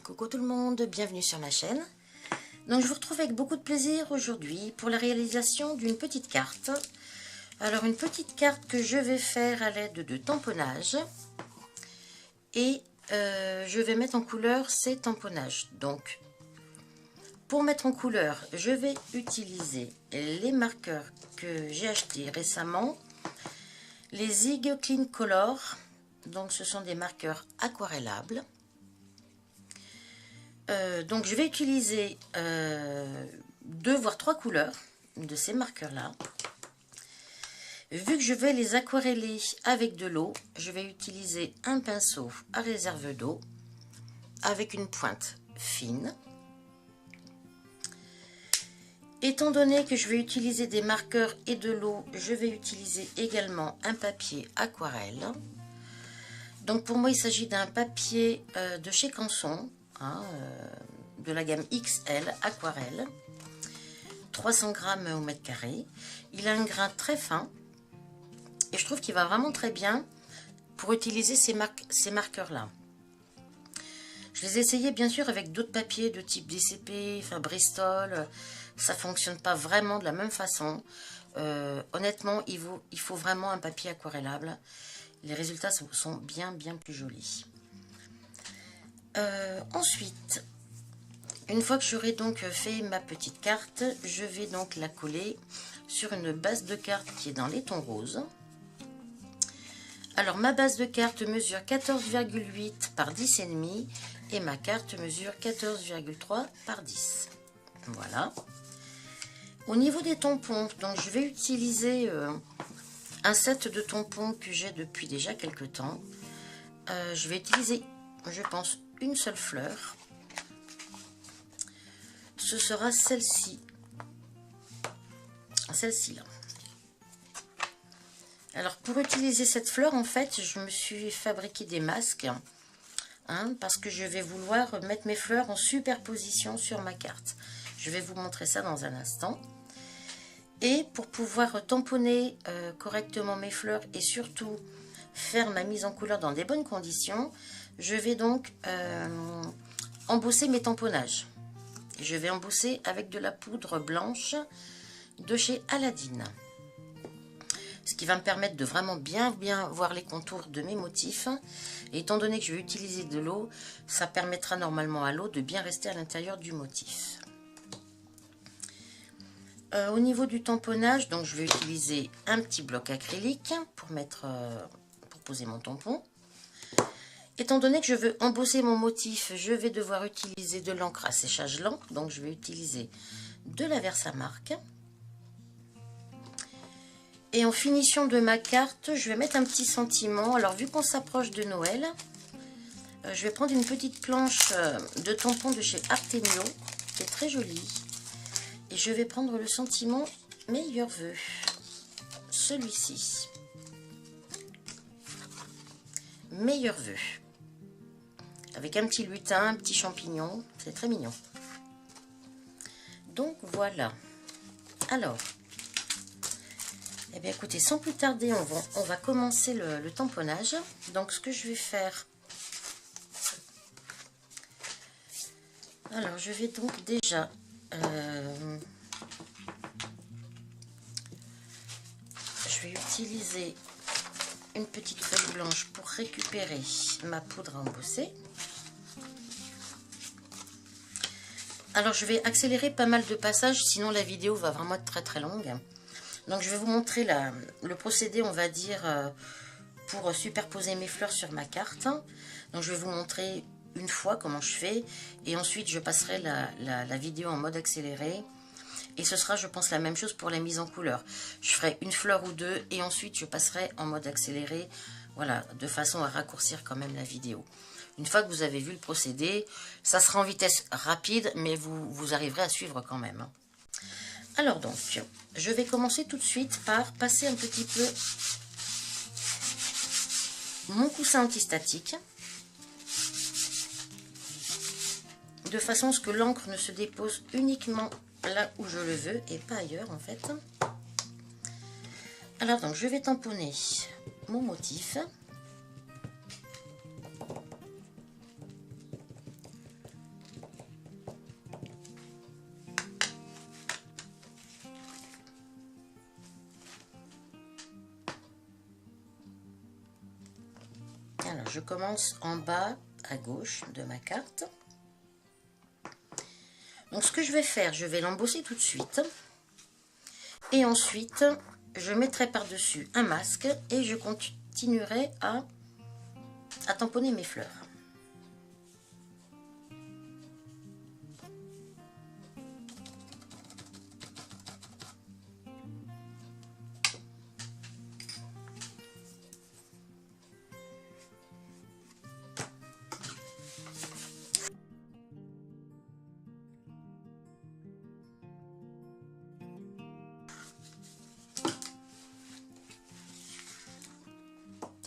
Coucou tout le monde, bienvenue sur ma chaîne. Donc je vous retrouve avec beaucoup de plaisir aujourd'hui pour la réalisation d'une petite carte. Alors une petite carte que je vais faire à l'aide de tamponnage. Et je vais mettre en couleur ces tamponnages. Donc pour mettre en couleur, je vais utiliser les marqueurs que j'ai achetés récemment. Les Zig Clean Color. Donc ce sont des marqueurs aquarellables. Donc je vais utiliser 2 voire 3 couleurs de ces marqueurs là. Vu que je vais les aquareller avec de l'eau, je vais utiliser un pinceau à réserve d'eau avec une pointe fine. Étant donné que je vais utiliser des marqueurs et de l'eau, je vais utiliser également un papier aquarelle. Donc pour moi il s'agit d'un papier de chez Canson. De la gamme XL aquarelle, 300 grammes au mètre carré. Il a un grain très fin et je trouve qu'il va vraiment très bien pour utiliser ces marqueurs là. Je les ai essayés bien sûr avec d'autres papiers de type DCP, enfin Bristol, ça fonctionne pas vraiment de la même façon. Honnêtement il faut vraiment un papier aquarellable, les résultats sont bien plus jolis. Ensuite, une fois que j'aurai donc fait ma petite carte, je vais donc la coller sur une base de carte qui est dans les tons roses. Alors ma base de carte mesure 14,8 par 10,5 et ma carte mesure 14,3 par 10. Voilà. Au niveau des tampons, donc je vais utiliser un set de tampons que j'ai depuis déjà quelques temps. Je vais utiliser, je pense, une seule fleur. Ce sera celle-ci. Celle-ci là. Alors pour utiliser cette fleur, en fait, je me suis fabriqué des masques. Parce que je vais vouloir mettre mes fleurs en superposition sur ma carte. Je vais vous montrer ça dans un instant. Et pour pouvoir tamponner correctement mes fleurs et surtout faire ma mise en couleur dans des bonnes conditions, je vais donc embosser mes tamponnages. Je vais embosser avec de la poudre blanche de chez Aladdin. Ce qui va me permettre de vraiment bien voir les contours de mes motifs. Et étant donné que je vais utiliser de l'eau, ça permettra normalement à l'eau de bien rester à l'intérieur du motif. Au niveau du tamponnage, donc je vais utiliser un petit bloc acrylique pour poser mon tampon. Étant donné que je veux embosser mon motif, je vais devoir utiliser de l'encre à séchage lent. Donc je vais utiliser de la Versamark. Et en finition de ma carte, je vais mettre un petit sentiment. Alors vu qu'on s'approche de Noël, je vais prendre une petite planche de tampon de chez Artemio, qui est très jolie. Et je vais prendre le sentiment Meilleurs Vœux. Celui-ci. Meilleurs Vœux. Avec un petit lutin, un petit champignon. C'est très mignon. Donc voilà. Alors, eh bien écoutez, sans plus tarder, on va commencer le tamponnage. Donc ce que je vais faire... Alors je vais donc déjà... je vais utiliser une petite feuille blanche pour récupérer ma poudre à embosser. Alors je vais accélérer pas mal de passages, sinon la vidéo va vraiment être très longue. Donc je vais vous montrer le procédé, on va dire, pour superposer mes fleurs sur ma carte. Donc je vais vous montrer une fois comment je fais, et ensuite je passerai la vidéo en mode accéléré. Et ce sera, je pense, la même chose pour la mise en couleur. Je ferai une fleur ou deux, et ensuite je passerai en mode accéléré, voilà, de façon à raccourcir quand même la vidéo. Une fois que vous avez vu le procédé, ça sera en vitesse rapide, mais vous arriverez à suivre quand même. Alors donc, je vais commencer tout de suite par passer un petit peu mon coussin antistatique, de façon à ce que l'encre ne se dépose uniquement là où je le veux et pas ailleurs en fait. Alors donc, je vais tamponner mon motif. Alors, je commence en bas à gauche de ma carte. Donc, ce que je vais faire, je vais l'embosser tout de suite. Et ensuite, je mettrai par-dessus un masque et je continuerai à tamponner mes fleurs.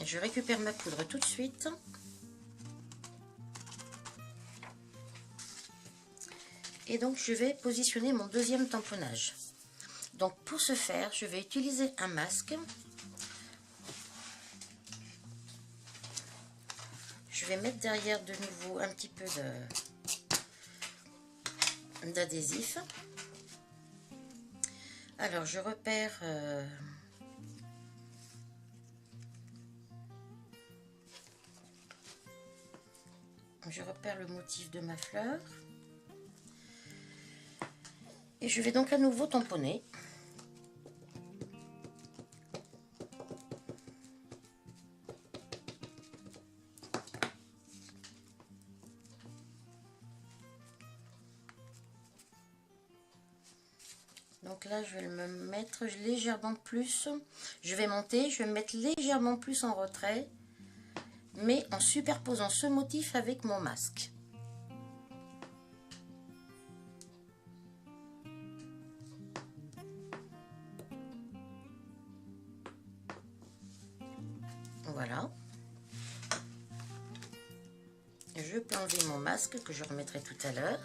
Je récupère ma poudre tout de suite. Et donc, je vais positionner mon deuxième tamponnage. Donc, pour ce faire, je vais utiliser un masque. Je vais mettre derrière de nouveau un petit peu d'adhésif. Alors, je repère... le motif de ma fleur. Et je vais donc à nouveau tamponner. Donc là, je vais me mettre légèrement plus. Je vais monter, je vais me mettre légèrement plus en retrait, mais en superposant ce motif avec mon masque. Voilà. Je peux enlever mon masque que je remettrai tout à l'heure.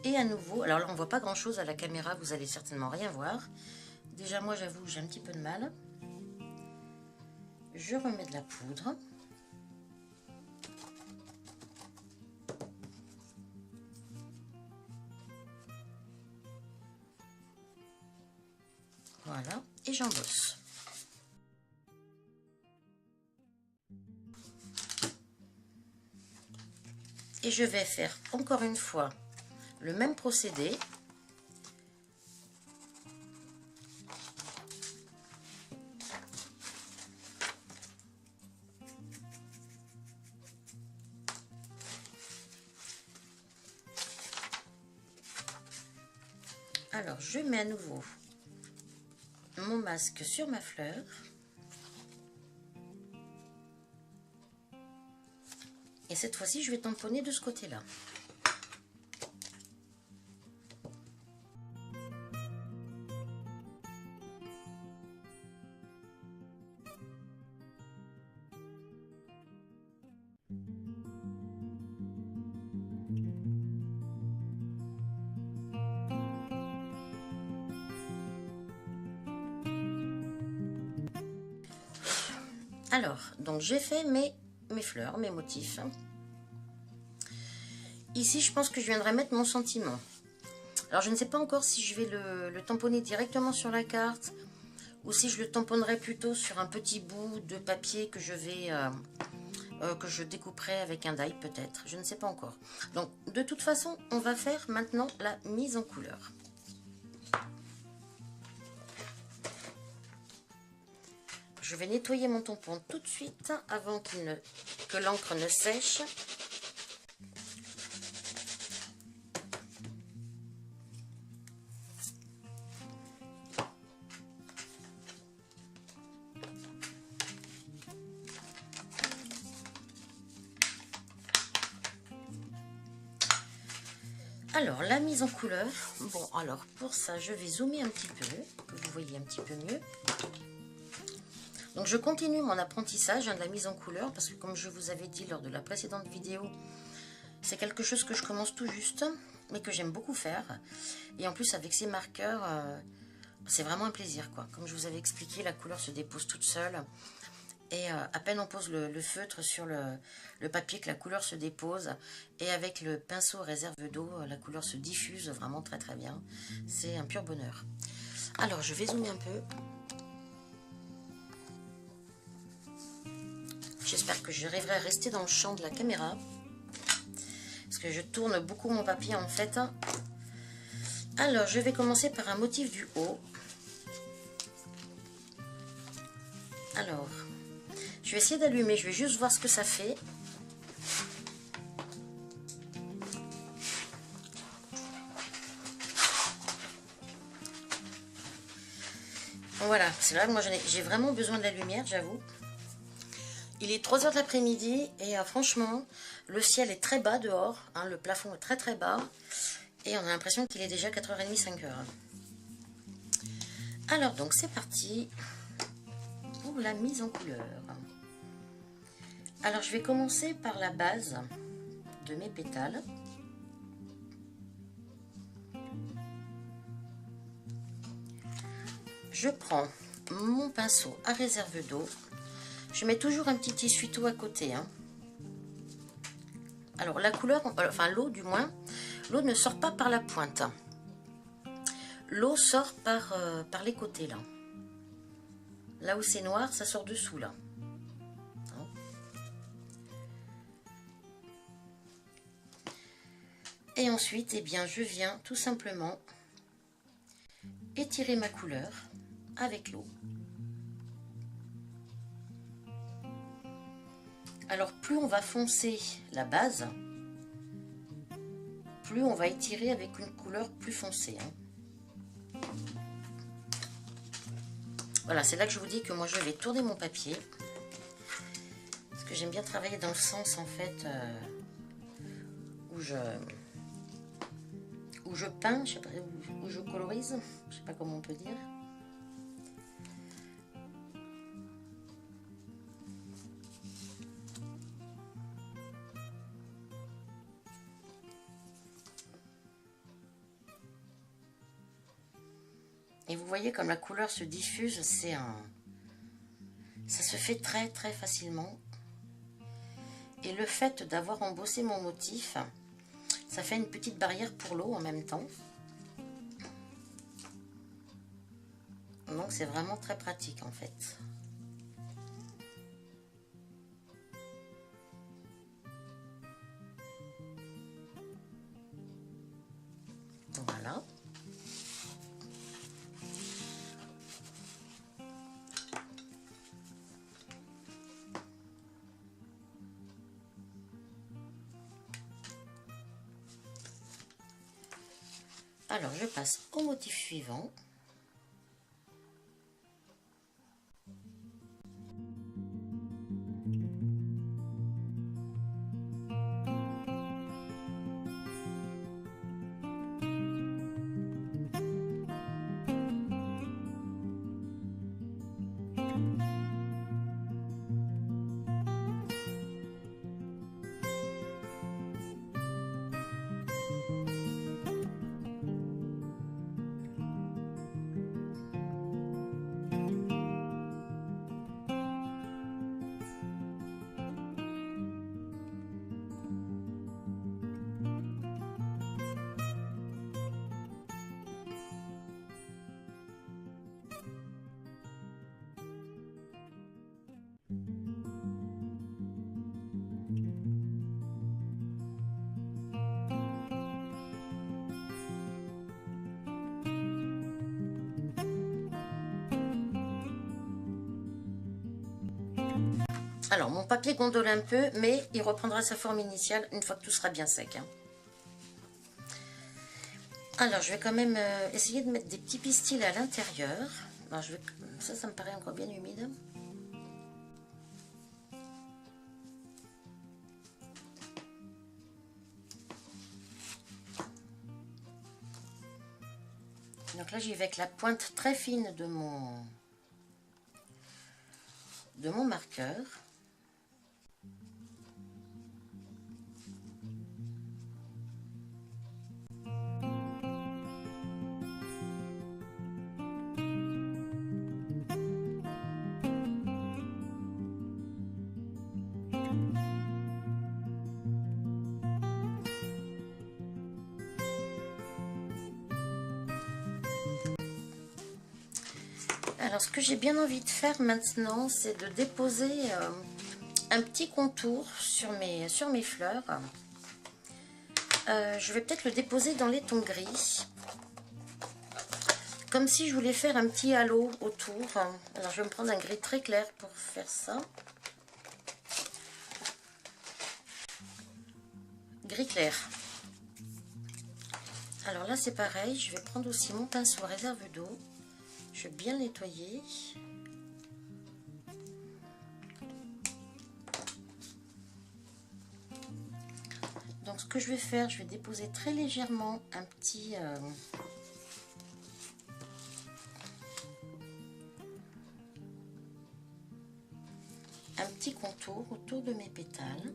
Et à nouveau, alors là on voit pas grand chose à la caméra, vous allez certainement rien voir. Déjà moi j'avoue j'ai un petit peu de mal. Je remets de la poudre. Voilà, et j'embosse. Et je vais faire encore une fois le même procédé. Alors, je mets à nouveau mon masque sur ma fleur. Et cette fois-ci, je vais tamponner de ce côté-là. Alors, donc j'ai fait mes fleurs, mes motifs. Ici, je pense que je viendrai mettre mon sentiment. Alors, je ne sais pas encore si je vais le tamponner directement sur la carte ou si je le tamponnerai plutôt sur un petit bout de papier que je vais que je découperai avec un die peut-être. Je ne sais pas encore. Donc, de toute façon, on va faire maintenant la mise en couleur. Je vais nettoyer mon tampon tout de suite avant que l'encre ne sèche. Alors, la mise en couleur. Bon, alors pour ça, je vais zoomer un petit peu, que vous voyez un petit peu mieux. Donc, je continue mon apprentissage de la mise en couleur, parce que comme je vous avais dit lors de la précédente vidéo, c'est quelque chose que je commence tout juste, mais que j'aime beaucoup faire. Et en plus, avec ces marqueurs, c'est vraiment un plaisir, quoi. Comme je vous avais expliqué, la couleur se dépose toute seule. Et à peine on pose le feutre sur le papier que la couleur se dépose. Et avec le pinceau réserve d'eau, la couleur se diffuse vraiment très très bien. C'est un pur bonheur. Alors, je vais zoomer un peu. J'espère que j'arriverai à rester dans le champ de la caméra. Parce que je tourne beaucoup mon papier en fait. Alors, je vais commencer par un motif du haut. Alors, je vais essayer d'allumer, je vais juste voir ce que ça fait. Voilà, c'est là que moi j'ai vraiment besoin de la lumière, j'avoue. Il est 3 h de l'après-midi et franchement, le ciel est très bas dehors, hein, le plafond est très très bas. Et on a l'impression qu'il est déjà 4h30, 5h. Alors donc c'est parti pour la mise en couleur. Alors je vais commencer par la base de mes pétales. Je prends mon pinceau à réserve d'eau. Je mets toujours un petit essuie-tout à côté. Hein. Alors la couleur, enfin l'eau du moins, l'eau ne sort pas par la pointe. L'eau sort par les côtés là. Là où c'est noir, ça sort dessous là. Hein. Et ensuite, eh bien, je viens tout simplement étirer ma couleur avec l'eau. Alors plus on va foncer la base, plus on va étirer avec une couleur plus foncée. Hein. Voilà, c'est là que je vous dis que moi je vais tourner mon papier. Parce que j'aime bien travailler dans le sens en fait où je peins, je sais pas, où je colorise, je sais pas comment on peut dire. Et vous voyez comme la couleur se diffuse, ça se fait très très facilement. Et le fait d'avoir embossé mon motif, ça fait une petite barrière pour l'eau en même temps. Donc c'est vraiment très pratique en fait. Voilà. Alors, je passe au motif suivant. Alors, mon papier gondole un peu, mais il reprendra sa forme initiale une fois que tout sera bien sec. Hein. Alors, je vais quand même essayer de mettre des petits pistils à l'intérieur. Ça me paraît encore bien humide. Donc là, j'y vais avec la pointe très fine de mon marqueur. Alors, ce que j'ai bien envie de faire maintenant, c'est de déposer un petit contour sur mes fleurs. Je vais peut-être le déposer dans les tons gris. Comme si je voulais faire un petit halo autour. Alors je vais me prendre un gris très clair pour faire ça. Gris clair. Alors là c'est pareil, je vais prendre aussi mon pinceau à réserve d'eau. Je vais bien le nettoyer. Donc ce que je vais faire, je vais déposer très légèrement un petit contour autour de mes pétales.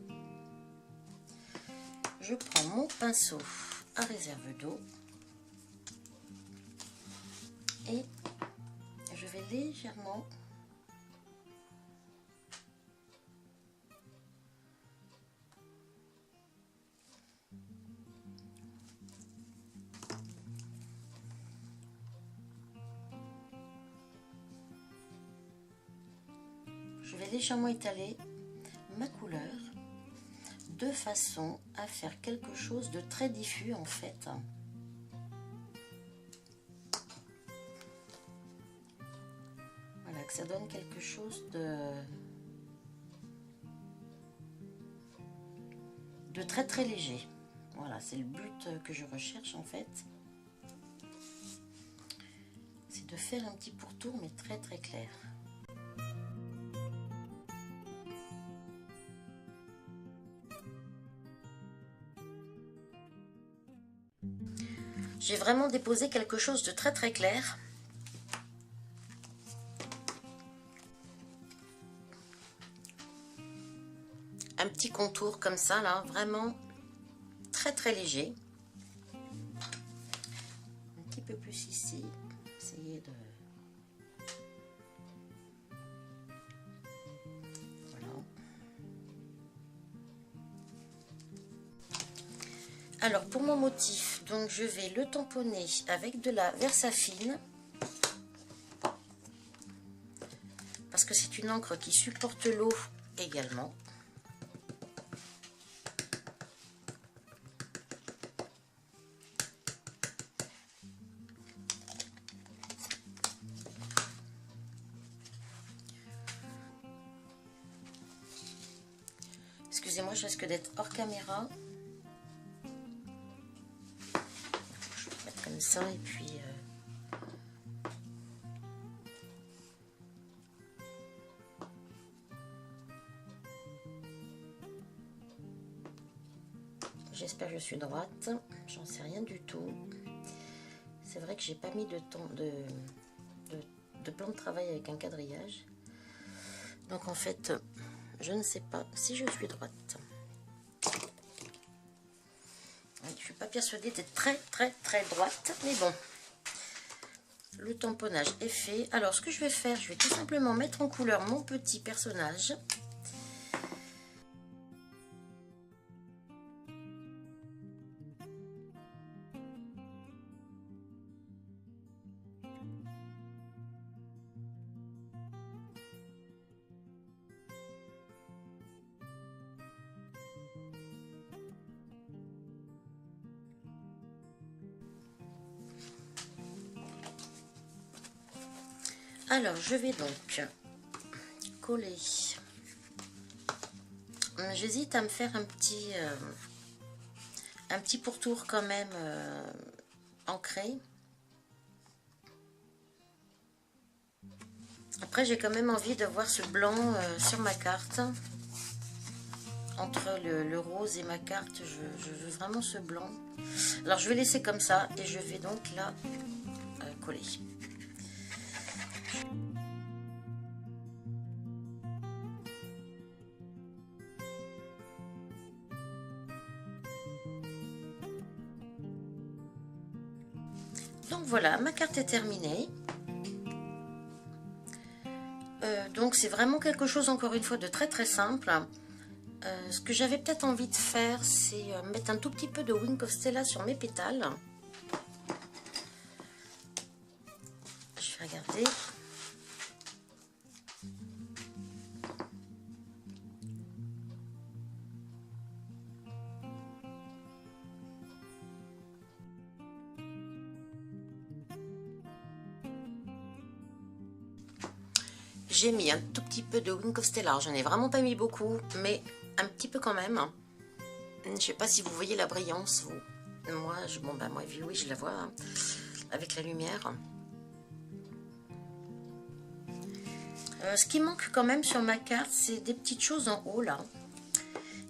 Je prends mon pinceau à réserve d'eau et je vais légèrement étaler ma couleur de façon à faire quelque chose de très diffus en fait. Voilà, que ça donne quelque chose de très très léger. Voilà, c'est le but que je recherche en fait. C'est de faire un petit pourtour mais très très clair. J'ai vraiment déposé quelque chose de très très clair. Un petit contour comme ça là, vraiment très très léger. Un petit peu plus ici. Essayer de... Voilà. Alors pour mon motif, donc je vais le tamponner avec de la Versafine. Parce que c'est une encre qui supporte l'eau également. Excusez-moi, je risque d'être hors caméra. Je vais mettre comme ça et puis... J'espère que je suis droite. J'en sais rien du tout. C'est vrai que j'ai pas mis de temps de plan de travail avec un quadrillage. Donc en fait, je ne sais pas si je suis droite. Je suis pas persuadée d'être très très droite, mais bon. Le tamponnage est fait. Alors ce que je vais faire, je vais tout simplement mettre en couleur mon petit personnage. Alors, je vais donc coller. J'hésite à me faire un petit pourtour quand même ancré. Après, j'ai quand même envie de voir ce blanc sur ma carte. Entre le rose et ma carte, je veux vraiment ce blanc. Alors, je vais laisser comme ça et je vais donc là coller. Donc voilà, ma carte est terminée. Donc c'est vraiment quelque chose, encore une fois, de très très simple. Ce que j'avais peut-être envie de faire, c'est mettre un tout petit peu de Wink of Stella sur mes pétales. Je vais regarder. j'ai mis un tout petit peu de Wink of Stella. J'en ai vraiment pas mis beaucoup, mais un petit peu quand même. Je sais pas si vous voyez la brillance, vous. Moi, moi, oui, je la vois hein, avec la lumière. Ce qui manque quand même sur ma carte, c'est des petites choses en haut, là.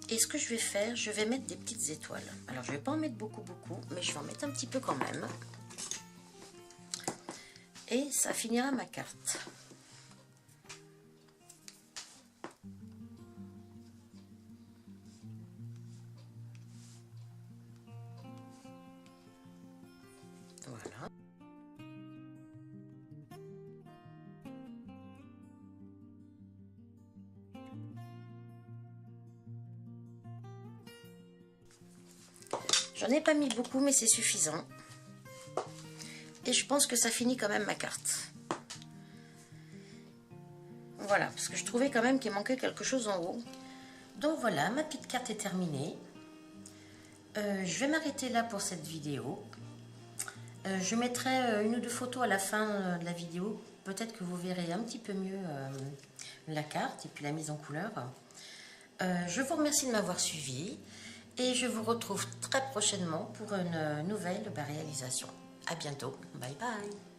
Et ce que je vais faire, je vais mettre des petites étoiles. Alors, je vais pas en mettre beaucoup, mais je vais en mettre un petit peu quand même. Et ça finira ma carte. Voilà. J'en ai pas mis beaucoup, mais c'est suffisant. Et je pense que ça finit quand même ma carte. Voilà, parce que je trouvais quand même qu'il manquait quelque chose en haut. Donc voilà, ma petite carte est terminée. Je vais m'arrêter là pour cette vidéo. Je mettrai une ou deux photos à la fin de la vidéo. Peut-être que vous verrez un petit peu mieux la carte et puis la mise en couleur. Je vous remercie de m'avoir suivi et je vous retrouve très prochainement pour une nouvelle réalisation. À bientôt. Bye bye.